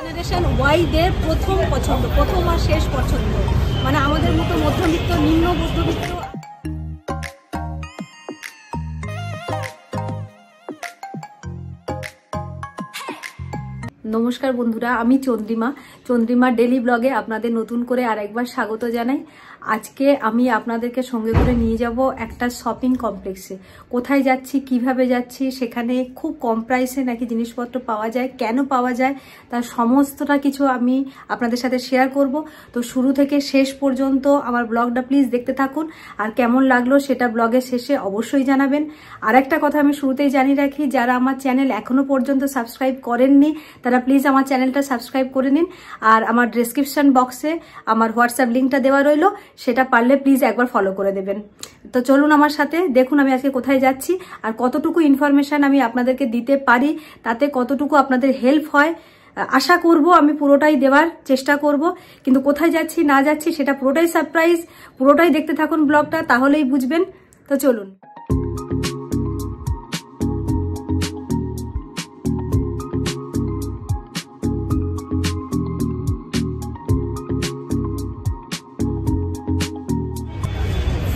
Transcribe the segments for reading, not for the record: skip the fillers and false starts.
Generation ওয়াইদের প্রথম পছন্দ, প্রথম আর শেষ পছন্দ, মানে আমাদের মতো মধ্যবিত্ত নিম্ন মধ্যবিত্ত। নমস্কার বন্ধুরা, আমি চন্দ্রিমা ডেলি ব্লগে আপনাদের নতুন করে আরেকবার স্বাগত জানাই। আজকে আমি আপনাদেরকে সঙ্গে করে নিয়ে যাব একটা শপিং কমপ্লেক্সে। কোথায় যাচ্ছি, কিভাবে যাচ্ছি, সেখানে খুব কম প্রাইসে নাকি জিনিসপত্র পাওয়া যায়, কেন পাওয়া যায়, তার সমস্তটা কিছু আমি আপনাদের সাথে শেয়ার করব। তো শুরু থেকে শেষ পর্যন্ত আমার ব্লগটা প্লিজ দেখতে থাকুন, আর কেমন লাগলো সেটা ব্লগের শেষে অবশ্যই জানাবেন। আর একটা কথা আমি শুরুতেই জানিয়ে রাখি, যারা আমার চ্যানেল এখনো পর্যন্ত সাবস্ক্রাইব করেননি তারা প্লিজ আমার চ্যানেলটা সাবস্ক্রাইব করে নিন। আর আমার ডেসক্রিপশন বক্সে আমার হোয়াটসঅ্যাপ লিঙ্কটা দেওয়া রইলো, সেটা পারলে প্লিজ একবার ফলো করে দেবেন। তো চলুন আমার সাথে, দেখুন আমি আজকে কোথায় যাচ্ছি আর কতটুকু ইনফরমেশন আমি আপনাদেরকে দিতে পারি, তাতে কতটুকু আপনাদের হেল্প হয়। আশা করব আমি পুরোটাই দেওয়ার চেষ্টা করব, কিন্তু কোথায় যাচ্ছি না যাচ্ছি সেটা পুরোটাই সারপ্রাইজ। পুরোটাই দেখতে থাকুন ব্লগটা, তাহলেই বুঝবেন। তো চলুন।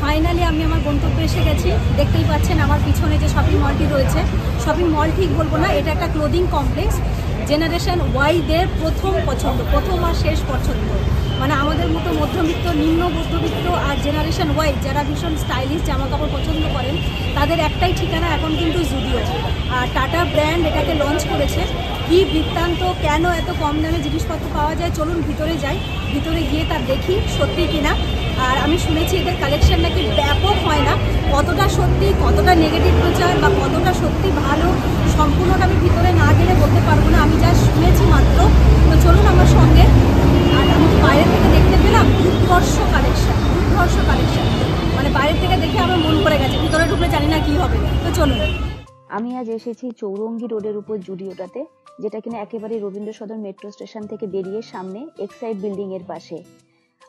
ফাইনালি আমি আমার গন্তব্যে এসে গেছি। দেখতেই পাচ্ছেন আমার পিছনে যে শপিং মলটি রয়েছে, শপিং মল ঠিক বলবো না, এটা একটা ক্লোদিং কমপ্লেক্স। জেনারেশন ওয়াইদের প্রথম পছন্দ, প্রথম আর শেষ পছন্দ, মানে আমাদের মতো মধ্যবিত্ত নিম্ন মধ্যবিত্ত আর জেনারেশন ওয়াই যারা ভীষণ স্টাইলিশ জামা কাপড় পছন্দ করেন তাদের একটাই ঠিকানা এখন কিন্তু জুডিও। আর টাটা ব্র্যান্ড এটাকে লঞ্চ করেছে। কি বৃত্তান্ত, কেন এত কম দামে জিনিসপত্র পাওয়া যায়, চলুন ভিতরে যাই, ভিতরে গিয়ে তার দেখি সত্যি কিনা। আর আমি শুনেছি এদের কালেকশন নাকি ব্যাপক হয় না, কতটা সত্যি, কতটা নেগেটিভ প্রচার বা কতটা সত্যি ভালো, সম্পূর্ণটা আমি ভিতরে না গেলে বলতে পারবো না, আমি যা শুনেছি মাত্র। তো চলুন আমার সঙ্গে। আর আমি বাইরে থেকে দেখতে পেলাম উৎকর্ষ কালেকশন, মানে বাইরে থেকে দেখে আমার মন পড়ে গেছে, ভিতরে ঢুকলে জানি না কি হবে। তো চলুন। আমি আজ এসেছি চৌরঙ্গি রোডের উপর জুডিওটাতে, যেটা কিনা একেবারে রবীন্দ্র সদন মেট্রো স্টেশন থেকে বেরিয়ে সামনে এক্সাইড বিল্ডিং এর পাশে।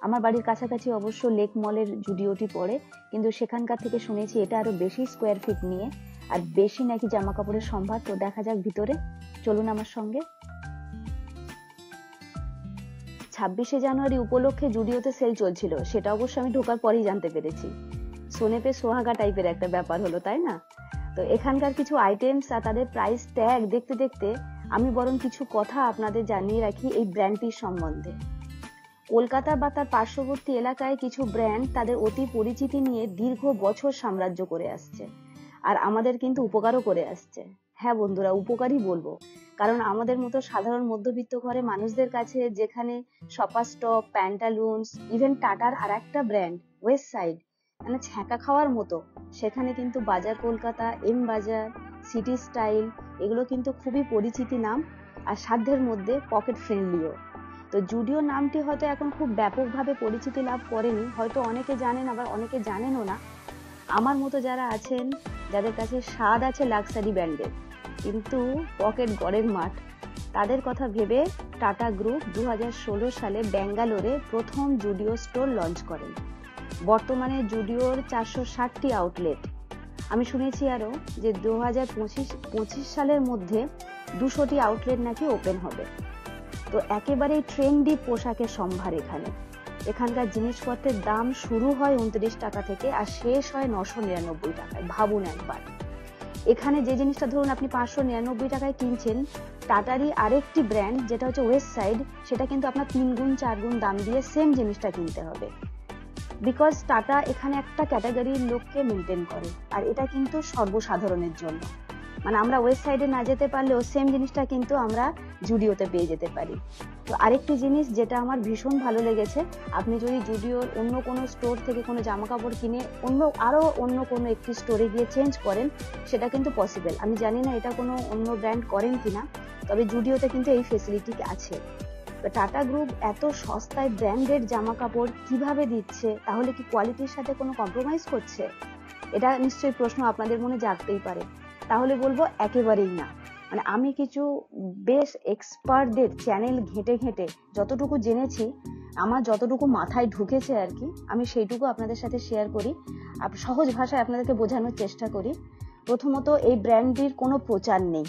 আমার বাড়ির কাছাকাছি অবশ্য লেক মলের জুডিওটি পড়ে, কিন্তু সেখানকার থেকে শুনেছি এটা আরো বেশি স্কোয়ার ফিট নিয়ে আর বেশি নাকি জামা কাপড়ের সম্ভার। তো দেখা যাক ভিতরে, চলুন আমার সঙ্গে। 26শে জানুয়ারি উপলক্ষে জুডিওতে সেল চলছিল, সেটা অবশ্য আমি ঢোকার পরেই জানতে পেরেছি। সোনেপে সোহাগা টাইপের একটা ব্যাপার হলো, তাই না? তো এখানকার কিছু আইটেমস আর তাদের প্রাইস ট্যাগ দেখতে দেখতে আমি বরং কিছু কথা আপনাদের জানিয়ে রাখি এই ব্র্যান্ডটির সম্বন্ধে। কলকাতা বা তার পার্শ্ববর্তী এলাকায় কিছু ব্র্যান্ড তাদের অতি পরিচিতি নিয়ে দীর্ঘ বছর সাম্রাজ্য করে আসছে, আর আমাদের কিন্তু উপকারও করে আসছে। হ্যাঁ বন্ধুরা, উপকারই বলবো, কারণ আমাদের মতো সাধারণ মধ্যবিত্ত ঘরে মানুষদের কাছে যেখানে শপার স্টপ, প্যান্টালুন্স, ইভেন টাটার আর একটা ব্র্যান্ড ওয়েস্ট সাইড মানে ছ্যাঁকা খাওয়ার মতো, সেখানে কিন্তু বাজার কলকাতা, এম বাজার, সিটি স্টাইল এগুলো কিন্তু খুবই পরিচিতি নাম, আর সাধ্যের মধ্যে পকেট ফ্রেন্ডলিও। তো জুডিও নামটি হয়তো এখন খুব ব্যাপকভাবে পরিচিতি লাভ করেনি, হয়তো অনেকে জানেন আবার অনেকে জানেনও না। আমার মতো যারা আছেন, যাদের কাছে স্বাদ আছে লাক্সারি ব্র্যান্ডের কিন্তু পকেট গড়ের মাঠ, তাদের কথা ভেবে টাটা গ্রুপ 2016 সালে ব্যাঙ্গালোরে প্রথম জুডিও স্টোর লঞ্চ করেন। বর্তমানে জুডিওর 460টি আউটলেট। আমি শুনেছি আরো যে 2025 সালের মধ্যে 200টি আউটলেট নাকি ওপেন হবে। তো একেবারেই ট্রেন্ডি পোশাকের সম্ভার এখানে। এখানকার জিনিসপত্রের দাম শুরু হয় 29 টাকা থেকে আর শেষ হয় 999 টাকায়। ভাবুন একবার, এখানে যে জিনিসটা ধরুন আপনি 599 টাকায় কিনছেন, টাটারই আরেকটি ব্র্যান্ড যেটা হচ্ছে ওয়েস্ট সাইড, সেটা কিন্তু আপনার 3 গুণ 4 গুণ দাম দিয়ে সেম জিনিসটা কিনতে হবে। বিকজ টাটা এখানে একটা ক্যাটাগরির লোককে মেনটেন করে, আর এটা কিন্তু সর্বসাধারণের জন্য। মানে আমরা ওয়েস্ট সাইডে না যেতে পারলেও সেম জিনিসটা কিন্তু আমরা জুডিওতে পেয়ে যেতে পারি। তো আরেকটি জিনিস যেটা আমার ভীষণ ভালো লেগেছে, আপনি যদি জুডিওর অন্য কোনো স্টোর থেকে কোনো জামা কাপড় কিনে অন্য কোনো একটি স্টোরে গিয়ে চেঞ্জ করেন, সেটা কিন্তু পসিবল। আমি জানি না এটা কোনো অন্য ব্র্যান্ড করেন কিনা, তবে জুডিওতে কিন্তু এই ফেসিলিটি আছে। তো টাটা গ্রুপ এত সস্তায় ব্র্যান্ডেড জামা কাপড় কিভাবে দিচ্ছে? তাহলে কি কোয়ালিটির সাথে কোনো কম্প্রোমাইজ করছে? এটা নিশ্চয়ই প্রশ্ন আপনাদের মনে জাগতেই পারে। তাহলে বলবো একেবারেই না। মানে আমি কিছু বেশ এক্সপার্টদের চ্যানেল ঘেঁটে ঘেঁটে যতটুকু জেনেছি, আমার যতটুকু মাথায় ঢুকেছে আর কি, আমি সেইটুকু আপনাদের সাথে শেয়ার করি, সহজ ভাষায় আপনাদেরকে বোঝানোর চেষ্টা করি। প্রথমত, এই ব্র্যান্ডটির কোনো প্রচার নেই।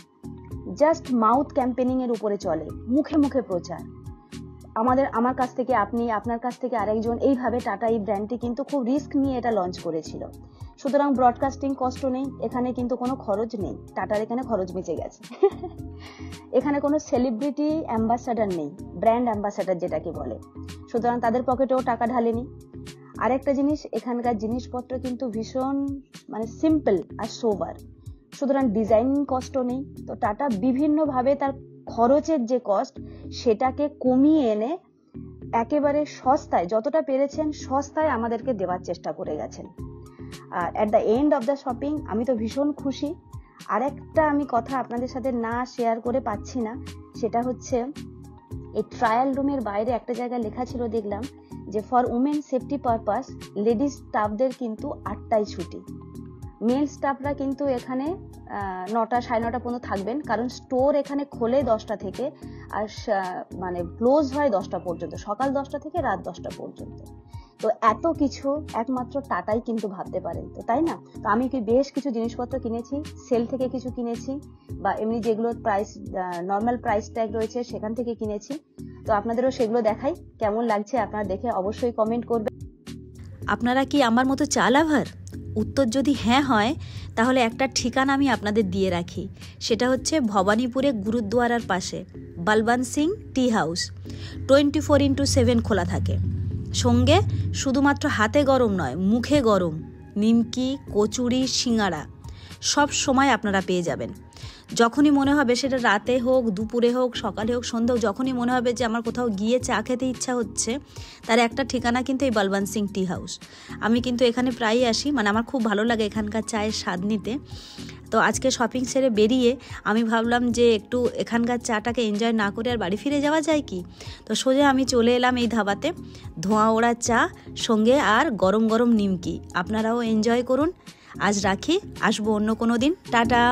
জাস্ট মাউথ ক্যাম্পেনিং এর উপরে চলে, মুখে মুখে প্রচার। আমার কাছ থেকে আপনি, আপনার কাছ থেকে আরেকজন, এইভাবে টাটা এই ব্র্যান্ডটি কিন্তু খুব রিস্ক নিয়ে এটা লঞ্চ করেছিল। সুতরাং ব্রডকাস্টিং কষ্ট নেই, এখানে কিন্তু কোনো খরচ নেই, টাটার এখানে খরচ বেঁচে গেছে। এখানে কোনো সেলিব্রিটি অ্যাম্বাসাডার নেই, ব্র্যান্ড অ্যাম্বাসাডার যেটাকে বলে, সুতরাং তাদের পকেটেও টাকা ঢালেনি। আরেকটা জিনিস, এখানকার জিনিসপত্র কিন্তু ভীষণ মানে সিম্পল আর সোবার, সুতরাং ডিজাইনিং কষ্ট নেই। তো টাটা বিভিন্নভাবে তার খরচের যে কস্ট সেটাকে কমিয়ে এনে একেবারে সস্তায়, যতটা পেরেছেন সস্তায় আমাদেরকে দেওয়ার চেষ্টা করে গেছেন। আর at the end of the shopping আমি তো ভীষণ খুশি। আরেকটা আমি কথা আপনাদের সাথে না শেয়ার করে পাচ্ছি না, সেটা হচ্ছে এই ট্রায়াল রুমের বাইরে একটা জায়গায় লেখা ছিল, দেখলাম যে for women safety purpose ladies স্টাফদের কিন্তু 8টায় ছুটি, মেল স্টাফরা কিন্তু এখানে 9টা 9:30 পর্যন্ত থাকবেন, কারণ স্টোর এখানে খোলে 10টা থেকে আর মানে ক্লোজ হয় 10টা পর্যন্ত, সকাল 10টা থেকে রাত 10টা পর্যন্ত। তো এত কিছু একমাত্র টাটাই কিন্তু ভাবতে পারেন, তো তাই না? তো আমি বেশ কিছু জিনিসপত্র কিনেছি, সেল থেকে কিছু কিনেছি, বা এমনি যেগুলো প্রাইস নর্মাল প্রাইস ট্যাগ রয়েছে সেখান থেকে কিনেছি। তো আপনাদেরও সেগুলো দেখাই, কেমন লাগছে আপনারা দেখে অবশ্যই কমেন্ট করবেন। আপনারা কি আমার মতো চা লাভার? উত্তর যদি হ্যাঁ হয় তাহলে একটা ঠিকানা আমি আপনাদের দিয়ে রাখি, সেটা হচ্ছে ভবানীপুরে গুরুদ্বারার পাশে Balwant Singh tea house. 24x7 খোলা থাকে। সঙ্গে শুধুমাত্র হাতে গরম নয়, মুখে গরম নিমকি, কচুরি, সিঙ্গাড়া সব সময় আপনারা পেয়ে যাবেন। যখনই মনে হবে, সেটা রাতে হোক, দুপুরে হোক, সকালে হোক, সন্ধ্যা হোক, যখনই মনে হবে যে আমার কোথাও গিয়ে চা খেতে ইচ্ছা হচ্ছে, তার একটা ঠিকানা কিন্তু এই বলবন্ত সিং টি হাউস। আমি কিন্তু এখানে প্রায়ই আসি, মানে আমার খুব ভালো লাগে এখানকার চায়ের স্বাদ নিতে। তো আজকে শপিং সেরে বেরিয়ে আমি ভাবলাম যে একটু এখানকার চাটাকে এনজয় না করে আর বাড়ি ফিরে যাওয়া যায় কি, তো সোজা আমি চলে এলাম এই ধাবাতে। ধোঁয়া ওড়া চা সঙ্গে আর গরম গরম নিমকি। আপনারাও এনজয় করুন। আজ রাখি, আসবো অন্য কোনো দিন। টাটা।